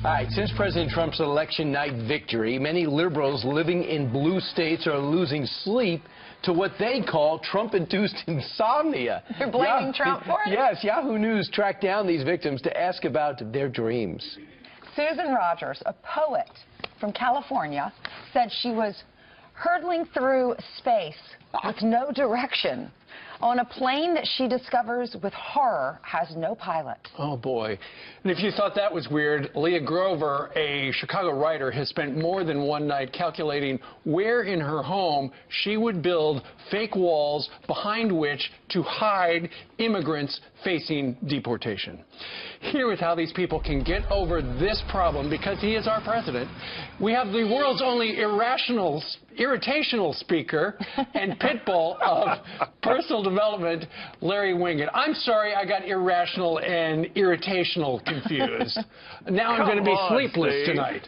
All right, since President Trump's election night victory, many liberals living in blue states are losing sleep to what they call Trump-induced insomnia. You're blaming Trump for it? Yes, Yahoo News tracked down these victims to ask about their dreams. Susan Rogers, a poet from California, said she was hurtling through space with no direction on a plane that she discovers with horror has no pilot. Oh, boy. And if you thought that was weird, Leah Grover, a Chicago writer, has spent more than one night calculating where in her home she would build fake walls behind which to hide immigrants facing deportation. Here is how these people can get over this problem, because he is our president. We have the world's only irritational speaker and pit bull of personal development, Larry Winget. I'm sorry I got irrational and irritational confused. Now I'm going to be sleepless tonight.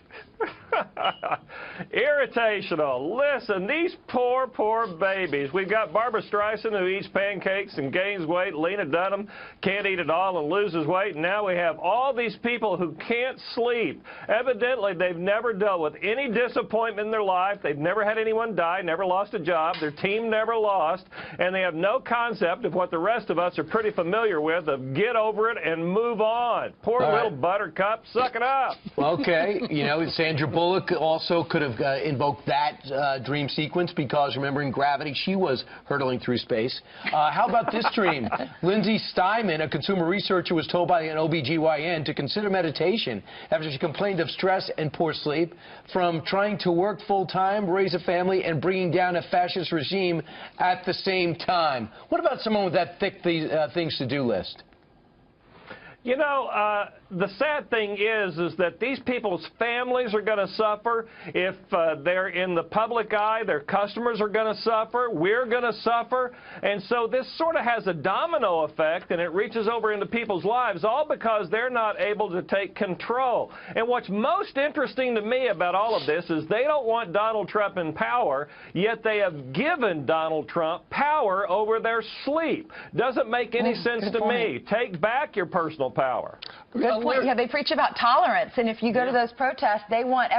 Irritational. Listen, these poor, poor babies. We've got Barbara Streisand, who eats pancakes and gains weight. Lena Dunham can't eat it all and loses weight. And now we have all these people who can't sleep. Evidently, they've never dealt with any disappointment in their life. They've never had anyone die, never lost a job. Their team never lost. And they have no concept of what the rest of us are pretty familiar with, of get over it and move on. Poor little buttercup, suck it up. Okay, you know, Sandra Bullock also could have invoked that dream sequence, because, remember, in Gravity, she was hurtling through space. How about this dream? Lindsay Steinman, a consumer researcher, was told by an OBGYN to consider meditation after she complained of stress and poor sleep from trying to work full-time, raise a family, and bringing down a fascist regime at the same time. What about someone with that thick things-to-do list? You know, the sad thing is that these people's families are going to suffer. If they're in the public eye, their customers are going to suffer. We're going to suffer. And so this sort of has a domino effect, and it reaches over into people's lives, all because they're not able to take control. And what's most interesting to me about all of this is they don't want Donald Trump in power, yet they have given Donald Trump power over their sleep. Doesn't make any sense to me. Take back your personal power. Good point. Yeah, they preach about tolerance, and if you go to those protests, they want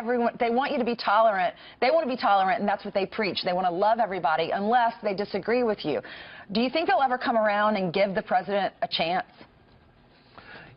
you to be tolerant. They want to be tolerant, and that's what they preach. They want to love everybody unless they disagree with you. Do you think they'll ever come around and give the president a chance?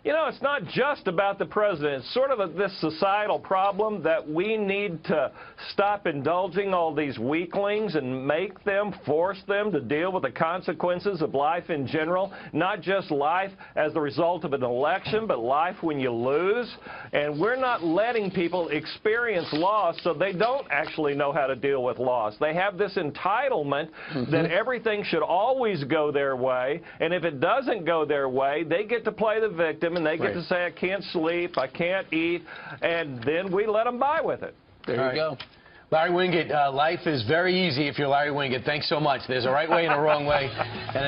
You know, it's not just about the president. It's sort of this societal problem that we need to stop indulging all these weaklings and make them, force them to deal with the consequences of life in general, not just life as the result of an election, but life when you lose. And we're not letting people experience loss so they don't actually know how to deal with loss. They have this entitlement that everything should always go their way, and if it doesn't go their way, they get to play the victim, and they get to say, I can't sleep, I can't eat, and then we let them by with it. There you go. Larry Winget, life is very easy if you're Larry Winget. Thanks so much. There's a right way and a wrong way. And